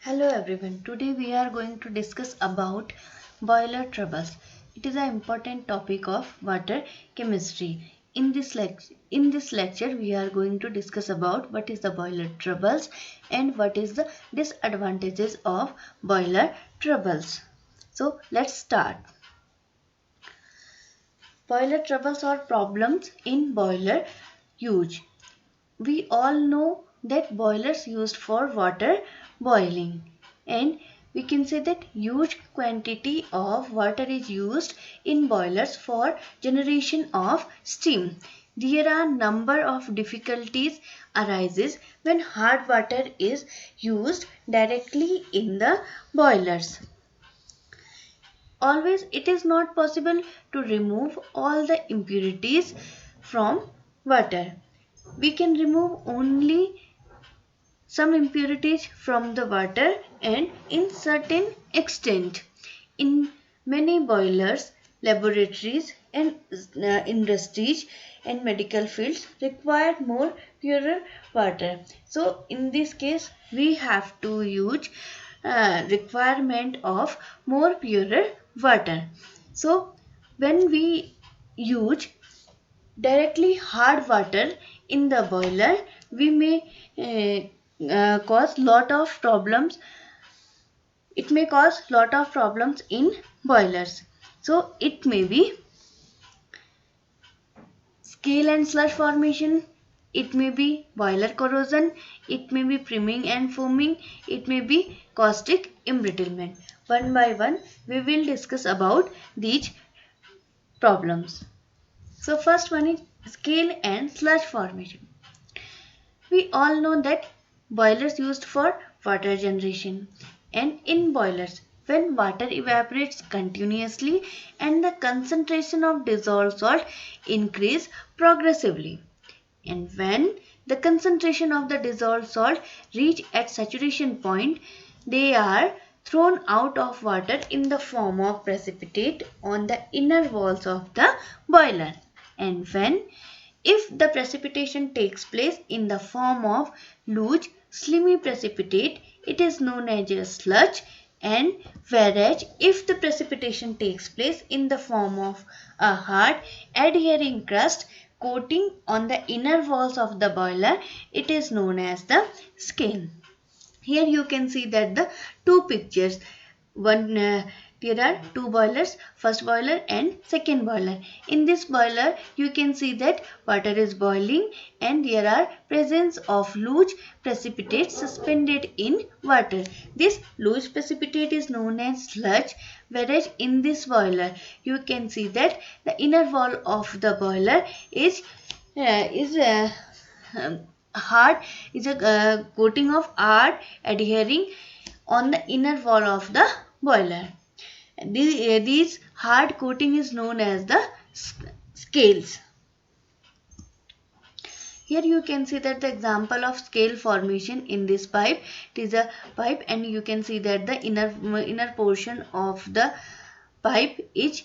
Hello everyone. Today we are going to discuss about boiler troubles. It is an important topic of water chemistry. In this lecture we are going to discuss about what is the boiler troubles and what is the disadvantages of boiler troubles. So let's start. Boiler troubles or problems in boiler use. We all know that boilers used for water boiling, and we can say that huge quantity of water is used in boilers for generation of steam. There are number of difficulties arises when hard water is used directly in the boilers. Always it is not possible to remove all the impurities from water. We can remove only some impurities from the water and in certain extent. In many boilers, laboratories and industries and medical fields require more purer water. So in this case we have to use requirement of more purer water. So when we use directly hard water in the boiler, we may cause lot of problems. It may cause lot of problems in boilers. So it may be scale and sludge formation, it may be boiler corrosion, it may be priming and foaming, it may be caustic embrittlement. One by one we will discuss about these problems. So first one is scale and sludge formation. We all know that boilers used for water generation, and in boilers when water evaporates continuously and the concentration of dissolved salt increase progressively, and when the concentration of the dissolved salt reach at saturation point, they are thrown out of water in the form of precipitate on the inner walls of the boiler. And when if the precipitation takes place in the form of loose, slimy precipitate, it is known as a sludge, and whereas if the precipitation takes place in the form of a hard adhering crust coating on the inner walls of the boiler, it is known as the scale. Here you can see that the two pictures. There are two boilers, first boiler and second boiler. In this boiler you can see that water is boiling and there are presence of loose precipitate suspended in water. This loose precipitate is known as sludge, whereas in this boiler you can see that the inner wall of the boiler is hard, is a coating of hard adhering on the inner wall of the boiler. These hard coating is known as the scales. Here you can see that the example of scale formation in this pipe. It is a pipe and you can see that the inner portion of the pipe is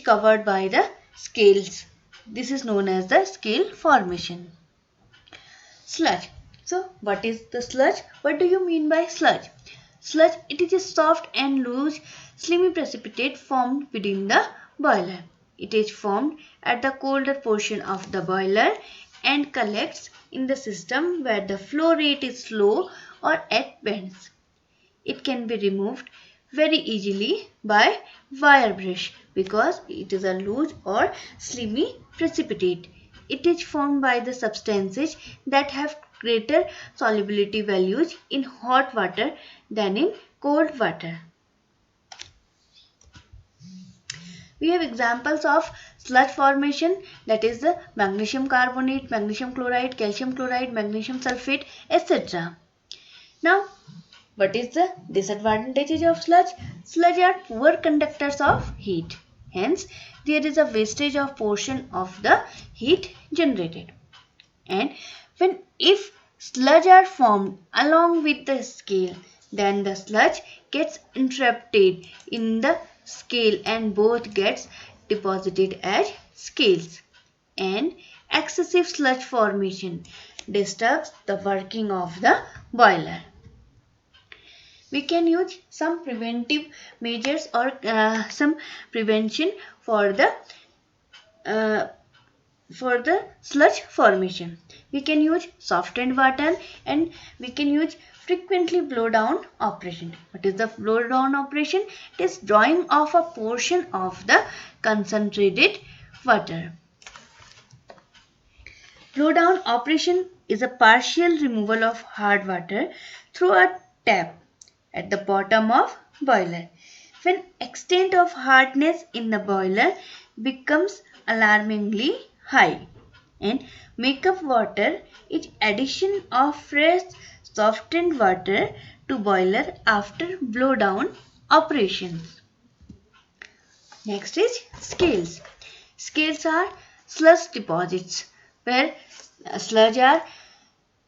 covered by the scales. This is known as the scale formation. Sludge. So what is the sludge? What do you mean by sludge? Sludge, it is a soft and loose slimy precipitate formed within the boiler. It is formed at the colder portion of the boiler and collects in the system where the flow rate is slow or at bends. It can be removed very easily by wire brush because it is a loose or slimy precipitate. It is formed by the substances that have greater solubility values in hot water than in cold water. We have examples of sludge formation, that is the magnesium carbonate, magnesium chloride, calcium chloride, magnesium sulfate, etc. Now, what is the disadvantages of sludge? Sludge are poor conductors of heat. Hence, there is a wastage of portion of the heat generated. And if sludge are formed along with the scale, then the sludge gets interrupted in the scale and both gets deposited as scales. And excessive sludge formation. disturbs the working of the boiler. We can use some preventive measures or some prevention for the sludge formation. We can use softened water and we can use frequently blow down operation. What is the blow down operation? It is drawing off a portion of the concentrated water. Blow down operation is a partial removal of hard water through a tap at the bottom of boiler. When extent of hardness in the boiler becomes alarmingly high and makeup water is addition of fresh softened water to boiler after blow down operations. Next is scales. Scales are sludge deposits where sludge are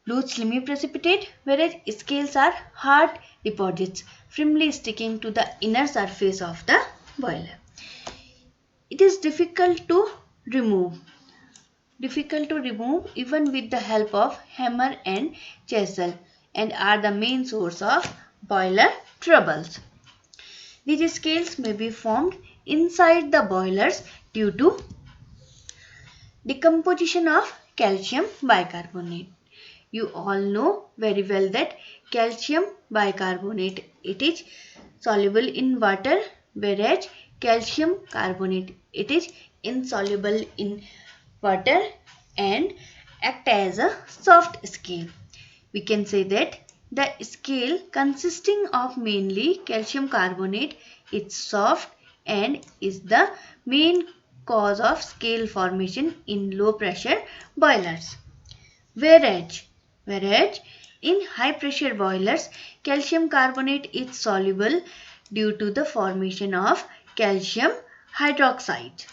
loose slimy precipitate, whereas scales are hard deposits firmly sticking to the inner surface of the boiler. It is difficult to remove even with the help of hammer and chisel and are the main source of boiler troubles. These scales may be formed inside the boilers due to decomposition of calcium bicarbonate. You all know very well that calcium bicarbonate, it is soluble in water, whereas calcium carbonate, it is insoluble in water and act as a soft scale. We can say that the scale consisting of mainly calcium carbonate is soft and is the main cause of scale formation in low pressure boilers. Whereas in high pressure boilers, calcium carbonate is soluble due to the formation of calcium hydroxide.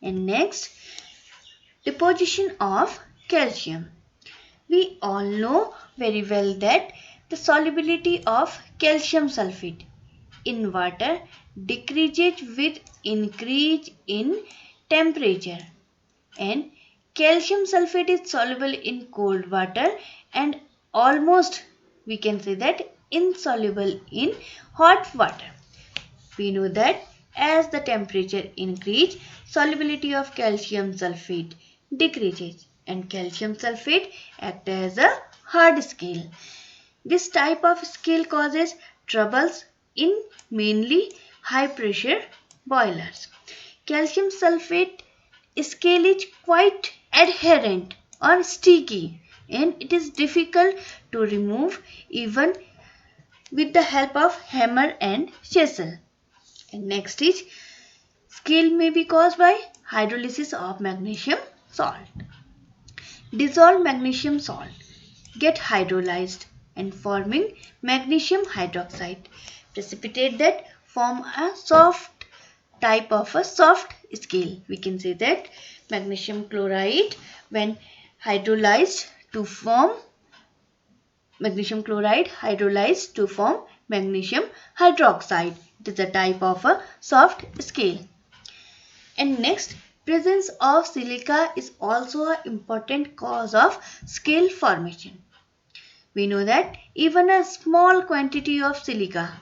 And next, deposition of calcium. We all know very well that the solubility of calcium sulfate in water decreases with increase in temperature, and calcium sulfate is soluble in cold water and almost we can say that insoluble in hot water. We know that as the temperature increases, solubility of calcium sulfate decreases and calcium sulfate acts as a hard scale. This type of scale causes troubles in mainly high pressure boilers. Calcium sulfate scale is quite adherent or sticky and it is difficult to remove even with the help of hammer and chisel. And next is scale may be caused by hydrolysis of magnesium salt. Dissolved magnesium salt get hydrolyzed and forming magnesium hydroxide precipitate that form a soft type of a soft scale. We can say that magnesium chloride when hydrolyzed to form magnesium chloride hydrolyzed to form magnesium hydroxide. It is a type of a soft scale. And next, presence of silica is also an important cause of scale formation. We know that even a small quantity of silica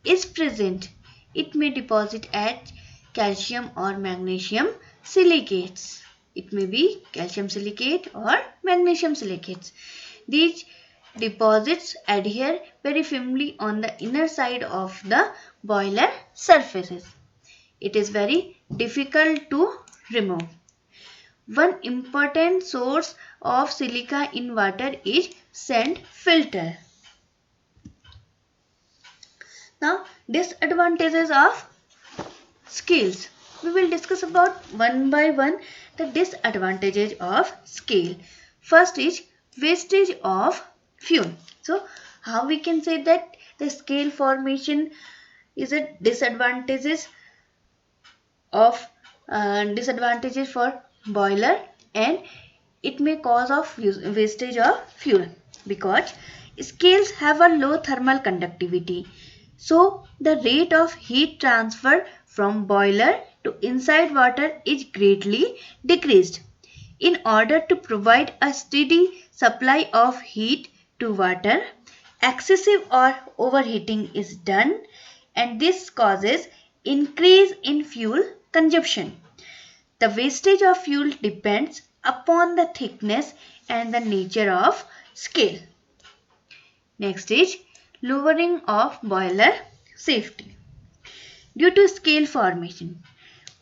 is present. It may deposit at calcium or magnesium silicates. It may be calcium silicate or magnesium silicates. These deposits adhere very firmly on the inner side of the boiler surfaces. It is very difficult to remove. One important source of silica in water is sand filter. Now, disadvantages of scales. We will discuss about one by one the disadvantages of scale. First is wastage of fuel. So, how we can say that the scale formation is a disadvantages for boiler and it may cause of wastage of fuel because scales have a low thermal conductivity. So, the rate of heat transfer from boiler to inside water is greatly decreased. In order to provide a steady supply of heat to water, excessive or overheating is done, and this causes increase in fuel consumption. The wastage of fuel depends upon the thickness and the nature of scale. Next is lowering of boiler safety. Due to scale formation,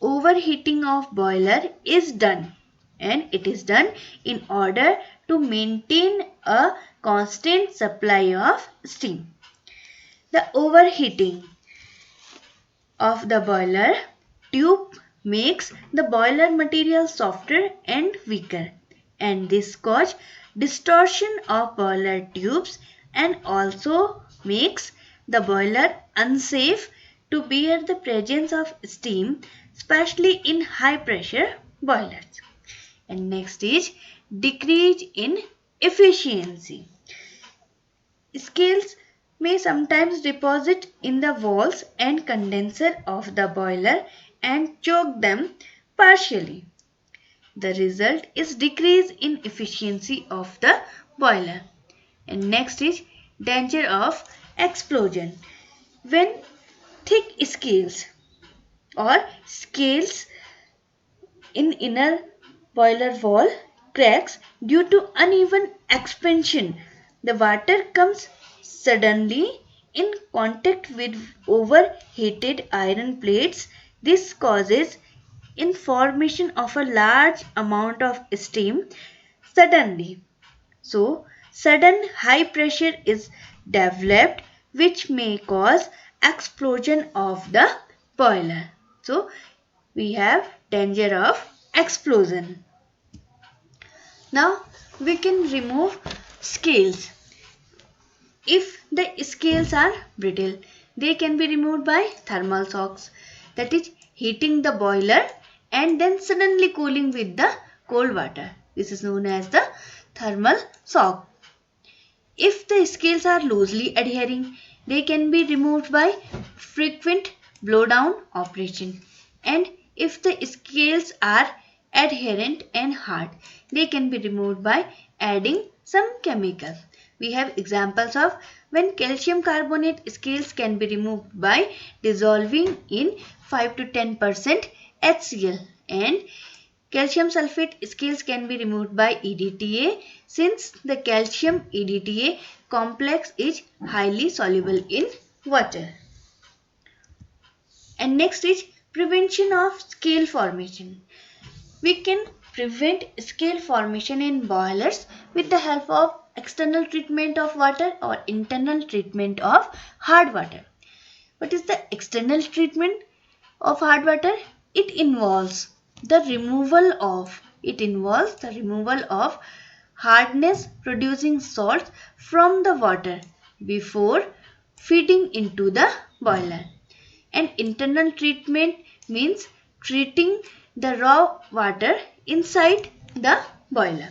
overheating of boiler is done, and it is done in order to maintain a constant supply of steam. The overheating of the boiler tube makes the boiler material softer and weaker, and this causes distortion of boiler tubes and also makes the boiler unsafe to bear the presence of steam, especially in high pressure boilers. And next is decrease in efficiency. Scales may sometimes deposit in the walls and condenser of the boiler and choke them partially. The result is decrease in efficiency of the boiler. And next is danger of explosion. When thick scales or scales in inner boiler wall cracks due to uneven expansion, the water comes suddenly in contact with overheated iron plates. This causes in formation of a large amount of steam suddenly. So, sudden high pressure is developed which may cause explosion of the boiler. So, we have danger of explosion. Now, we can remove scales. If the scales are brittle, they can be removed by thermal shocks, that is heating the boiler and then suddenly cooling with the cold water. This is known as the thermal shock. If the scales are loosely adhering, they can be removed by frequent blowdown operation. And if the scales are adherent and hard, they can be removed by adding some chemicals. We have examples of when calcium carbonate scales can be removed by dissolving in 5 to 10% HCl, and calcium sulfate scales can be removed by EDTA since the calcium EDTA complex is highly soluble in water. And next is prevention of scale formation. We can prevent scale formation in boilers with the help of external treatment of water or internal treatment of hard water. What is the external treatment of hard water? It involves the removal of hardness producing salts from the water before feeding into the boiler. And internal treatment means treating the raw water inside the boiler.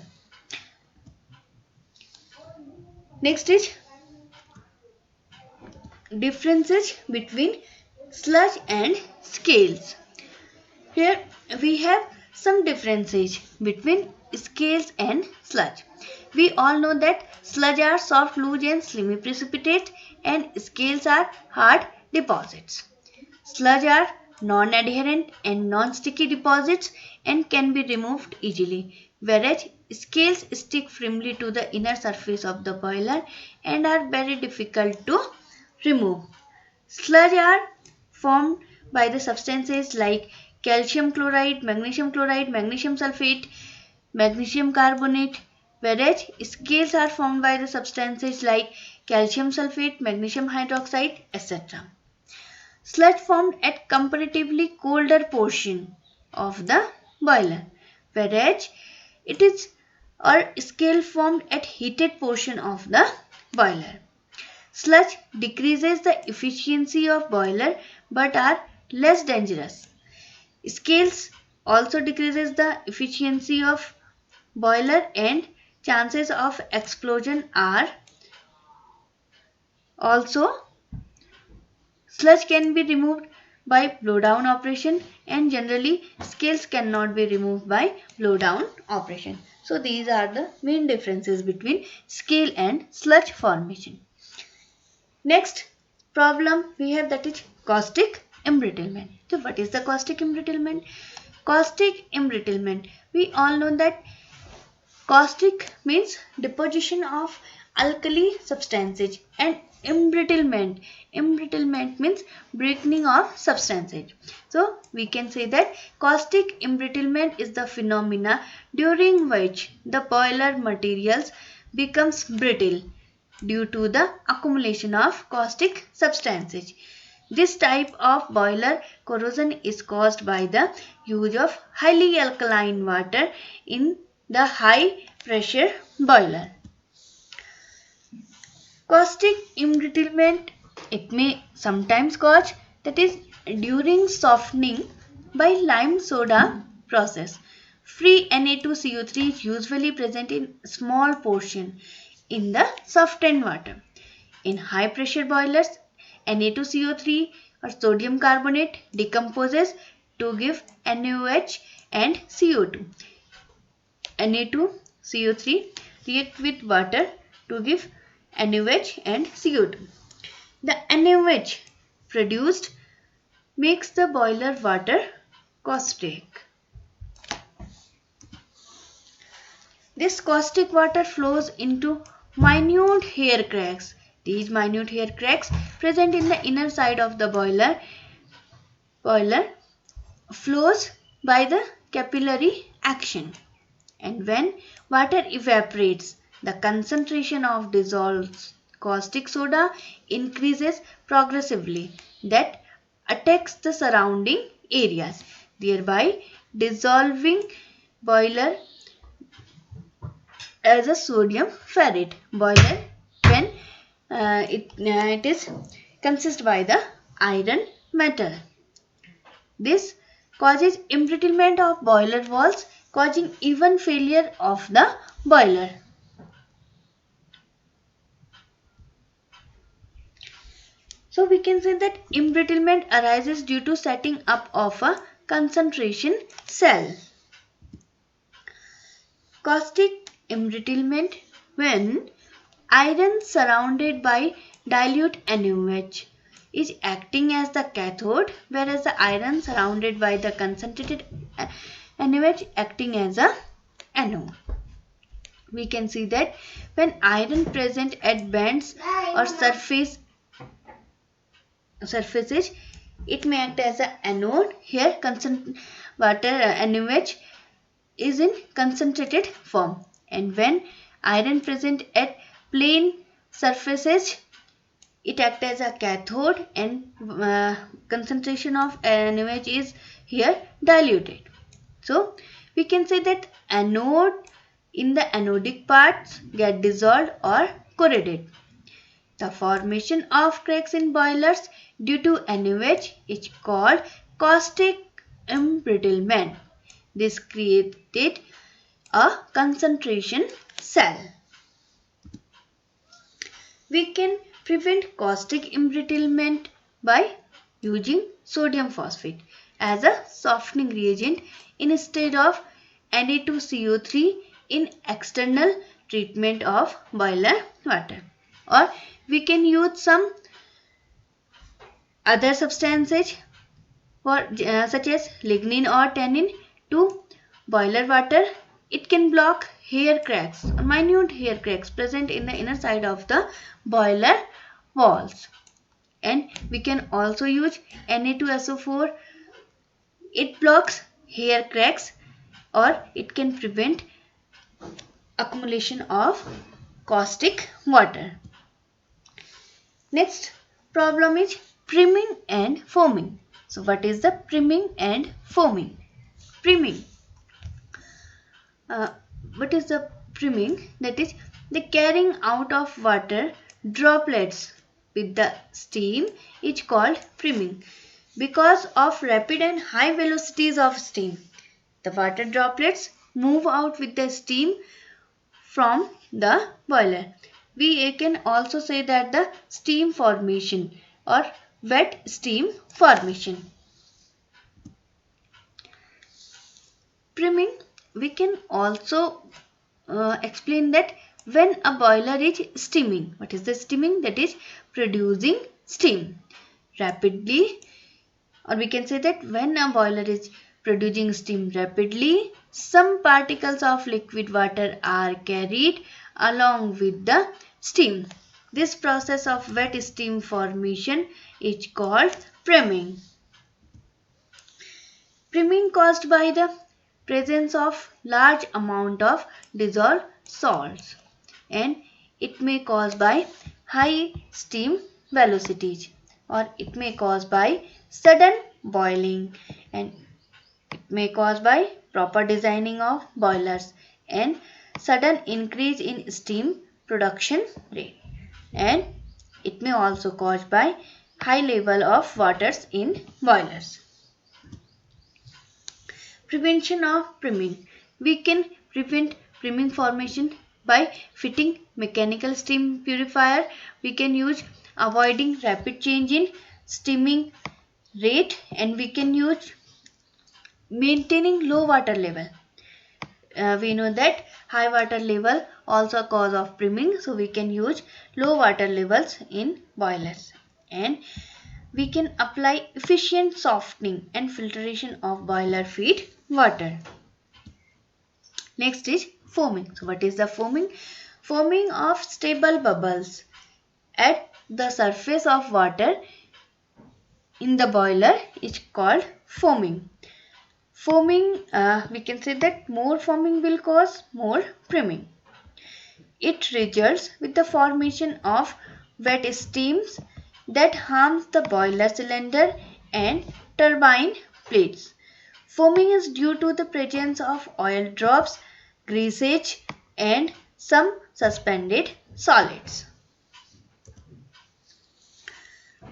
Next is differences between sludge and scales. Here we have some differences between scales and sludge. We all know that sludge are soft, loose and slimy precipitate and scales are hard deposits. Sludge are non-adherent and non-sticky deposits and can be removed easily, whereas scales stick firmly to the inner surface of the boiler and are very difficult to remove. Sludge are formed by the substances like calcium chloride, magnesium sulfate, magnesium carbonate, whereas scales are formed by the substances like calcium sulfate, magnesium hydroxide, etc. Sludge formed at comparatively colder portion of the boiler, whereas it is or scale formed at heated portion of the boiler. Sludge decreases the efficiency of boiler but are less dangerous. Scales also decreases the efficiency of boiler and chances of explosion are also. Sludge can be removed by blow down operation, and generally scales cannot be removed by blow down operation. So these are the main differences between scale and sludge formation. Next problem we have, that is caustic embrittlement. So what is the caustic embrittlement? Caustic embrittlement, we all know that caustic means deposition of alkali substances, and embrittlement means breaking of substances. So we can say that caustic embrittlement is the phenomena during which the boiler materials becomes brittle due to the accumulation of caustic substances. This type of boiler corrosion is caused by the use of highly alkaline water in the high pressure boiler. Caustic embrittlement, it may sometimes cause, that is during softening by lime soda process. Free Na2CO3 is usually present in small portion in the softened water. In high pressure boilers, Na2CO3 or sodium carbonate decomposes to give NaOH and CO2. Na2CO3 react with water to give NaOH and CO2. The NaOH produced makes the boiler water caustic. This caustic water flows into minute hair cracks. These minute hair cracks present in the inner side of the boiler flows by the capillary action. And when water evaporates, the concentration of dissolved caustic soda increases progressively, that attacks the surrounding areas, thereby dissolving boiler as a sodium ferrite boiler when it is consist by the iron metal. This causes embrittlement of boiler walls, causing even failure of the boiler. So we can say that embrittlement arises due to setting up of a concentration cell. Caustic embrittlement when iron surrounded by dilute NaOH is acting as the cathode, whereas the iron surrounded by the concentrated NaOH acting as a anode. We can see that when iron present at bands or surfaces, it may act as an anode. Here NaOH is in concentrated form, and when iron present at plane surfaces, it acts as a cathode, and concentration of NaOH is here diluted. So we can say that anode in the anodic parts get dissolved or corroded. The formation of cracks in boilers due to NaOH is called caustic embrittlement. This created a concentration cell. We can prevent caustic embrittlement by using sodium phosphate as a softening reagent instead of Na2CO3 in external treatment of boiler water, or we can use some other substances such as lignin or tannin to boiler water. It can block hair cracks, minute hair cracks present in the inner side of the boiler walls. And we can also use Na2SO4. It blocks hair cracks, or it can prevent accumulation of caustic water. Next problem is priming and foaming. So what is the priming and foaming? Priming. What is the priming? That is the carrying out of water droplets with the steam is called priming. Because of rapid and high velocities of steam, the water droplets move out with the steam from the boiler. We can also say that the steam formation or wet steam formation. Priming, we can also explain that when a boiler is steaming. What is the steaming? That is producing steam rapidly, or we can say that when a boiler is producing steam rapidly, some particles of liquid water are carried along with the steam. This process of wet steam formation is called priming. Priming caused by the presence of large amount of dissolved salts, and it may cause by high steam velocities, or it may cause by sudden boiling, and it may cause by proper designing of boilers and sudden increase in steam production rate, and it may also cause by high level of waters in boilers. Prevention of priming. We can prevent priming formation by fitting mechanical steam purifier. We can use avoiding rapid change in steaming rate, and we can use maintaining low water level. We know that high water level also a cause of priming, so we can use low water levels in boilers, and we can apply efficient softening and filtration of boiler feed water. Next is foaming. So what is the foaming? Foaming of stable bubbles at the surface of water in the boiler is called foaming. Foaming, we can say that more foaming will cause more priming. It results with the formation of wet steams that harms the boiler cylinder and turbine plates. Foaming is due to the presence of oil drops, greasage, and some suspended solids.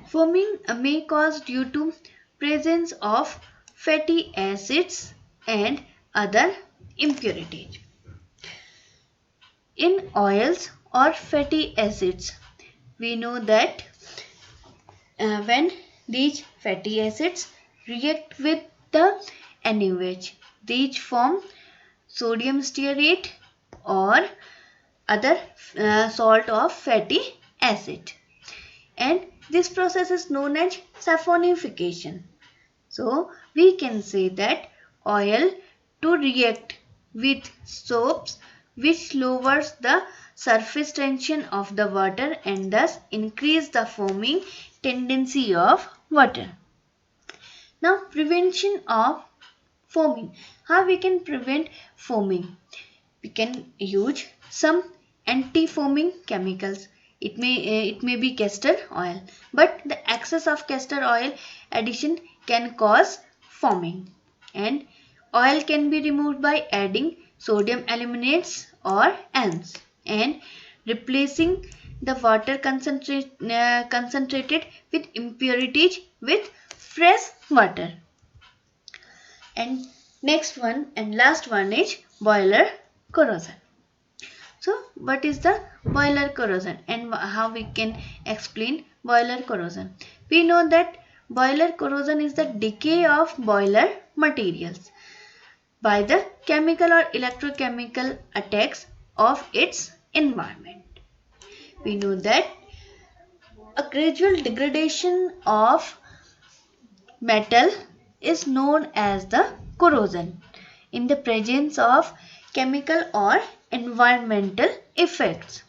Foaming may cause due to presence of fatty acids and other impurities. In oils or fatty acids, we know that when these fatty acids react with the NaOH, these form sodium stearate or other salt of fatty acid, and this process is known as saponification. So we can say that oil to react with soaps, which lowers the surface tension of the water and thus increase the foaming tendency of water. Now, prevention of foaming. How we can prevent foaming? We can use some anti-foaming chemicals. It may be castor oil, but the excess of castor oil addition can cause foaming, and oil can be removed by adding sodium aluminates or ANS and replacing the water concentrated with impurities with fresh water. And next one and last one is boiler corrosion. So what is the boiler corrosion and how we can explain boiler corrosion? We know that boiler corrosion is the decay of boiler materials by the chemical or electrochemical attacks of its environment. We know that a gradual degradation of metal is known as the corrosion in the presence of chemical or environmental effects.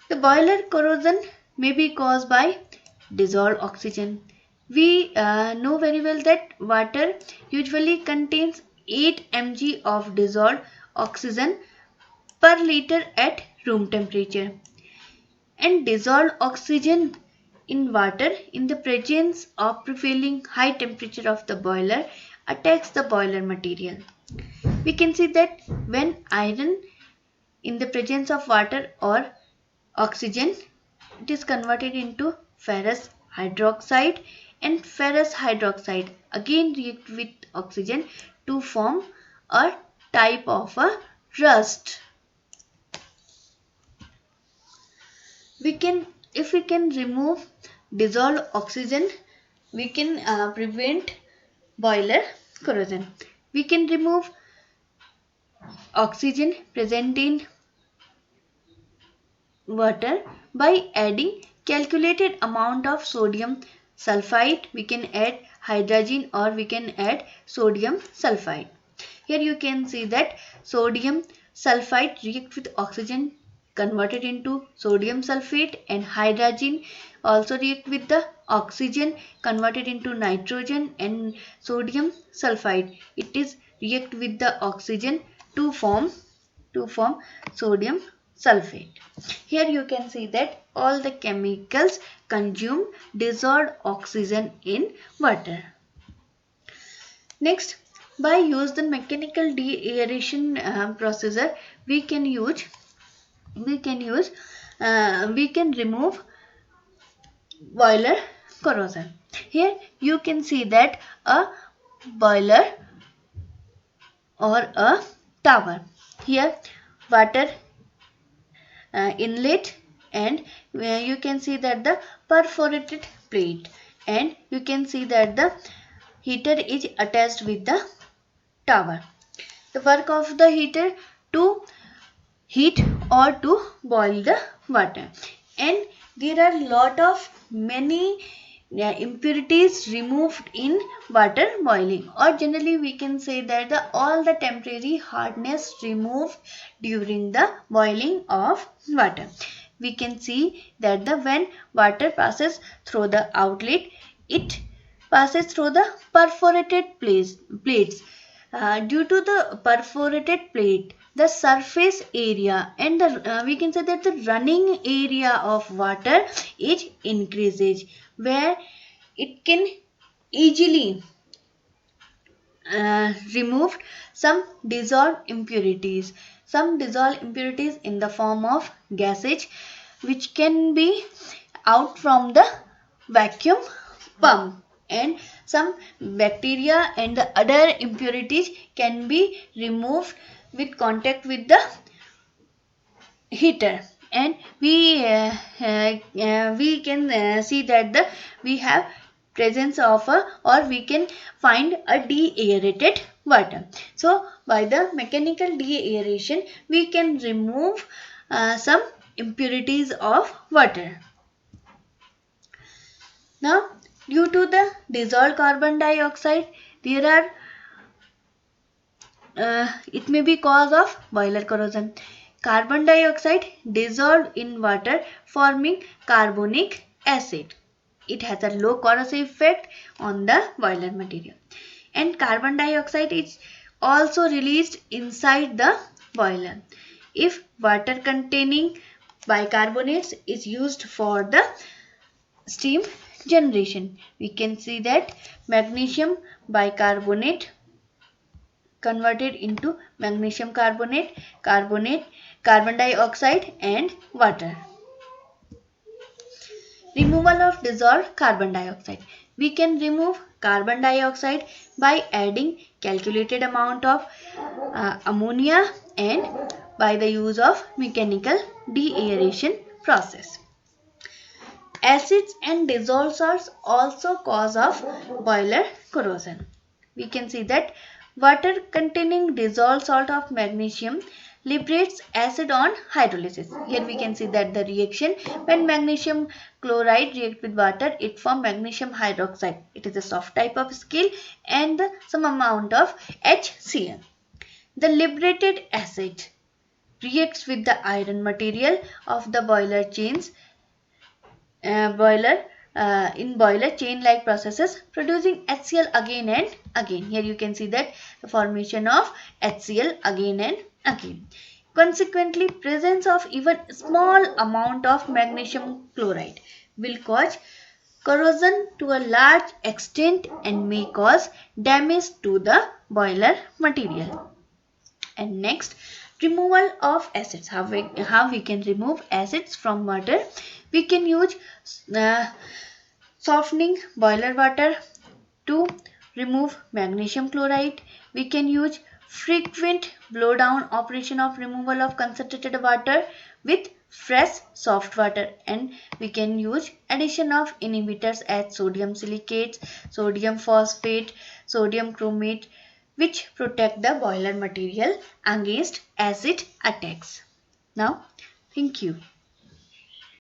The boiler corrosion may be caused by dissolved oxygen. We know very well that water usually contains 8 mg of dissolved oxygen per liter at room temperature, and dissolved oxygen in water in the presence of prevailing high temperature of the boiler attacks the boiler material. We can see that when iron in the presence of water or oxygen, it is converted into ferrous hydroxide, and ferrous hydroxide again react with oxygen to form a type of a rust. If we can remove dissolved oxygen, we can prevent boiler corrosion. We can remove oxygen present in water by adding calculated amount of sodium sulfide. We can add hydrogen or we can add sodium sulfide. Here you can see that sodium sulfide react with oxygen converted into sodium sulfate, and hydrogen also react with the oxygen converted into nitrogen, and sodium sulfide it is react with the oxygen to form sodium sulfate. Here you can see that all the chemicals consume dissolved oxygen in water. Next, by use the mechanical deaeration procedure, we can remove boiler corrosion. Here you can see that a boiler or a tower. Here water inlet, and you can see that the perforated plate, and you can see that the heater is attached with the tower. The work of the heater to heat or to boil the water, and there are lot of many impurities removed in water boiling, or generally we can say that all the temporary hardness removed during the boiling of water. We can see that when water passes through the outlet, it passes through the perforated plates. Due to the perforated plate, the surface area and we can say that the running area of water is increases, where it can easily remove some dissolved impurities in the form of gases, which can be out from the vacuum pump, and some bacteria and the other impurities can be removed with contact with the heater, and we can see that we have presence of or we can find a deaerated water. So by the mechanical deaeration we can remove some impurities of water. Now, due to the dissolved carbon dioxide, there are it may be cause of boiler corrosion. Carbon dioxide dissolved in water forming carbonic acid. It has a low corrosive effect on the boiler material. And carbon dioxide is also released inside the boiler. If water containing bicarbonates is used for the steam generation, we can see that magnesium bicarbonate converted into magnesium carbonate, carbon dioxide and water. Removal of dissolved carbon dioxide. We can remove carbon dioxide by adding calculated amount of ammonia and by the use of mechanical deaeration process. Acids and dissolved salts also cause of boiler corrosion. We can see that water containing dissolved salt of magnesium liberates acid on hydrolysis. Here we can see that the reaction when magnesium chloride react with water, it forms magnesium hydroxide. It is a soft type of scale and some amount of HCl. The liberated acid reacts with the iron material of the boiler chains in boiler chain like processes, producing HCl again and again. Here you can see that the formation of HCl again and again. Consequently, presence of even small amount of magnesium chloride will cause corrosion to a large extent and may cause damage to the boiler material. And next, removal of acids. How we can remove acids from water? We can use softening boiler water to remove magnesium chloride. We can use frequent blow down operation of removal of concentrated water with fresh soft water, and we can use addition of inhibitors as sodium silicates, sodium phosphate, sodium chromate, which protect the boiler material against acid attacks. Now, thank you.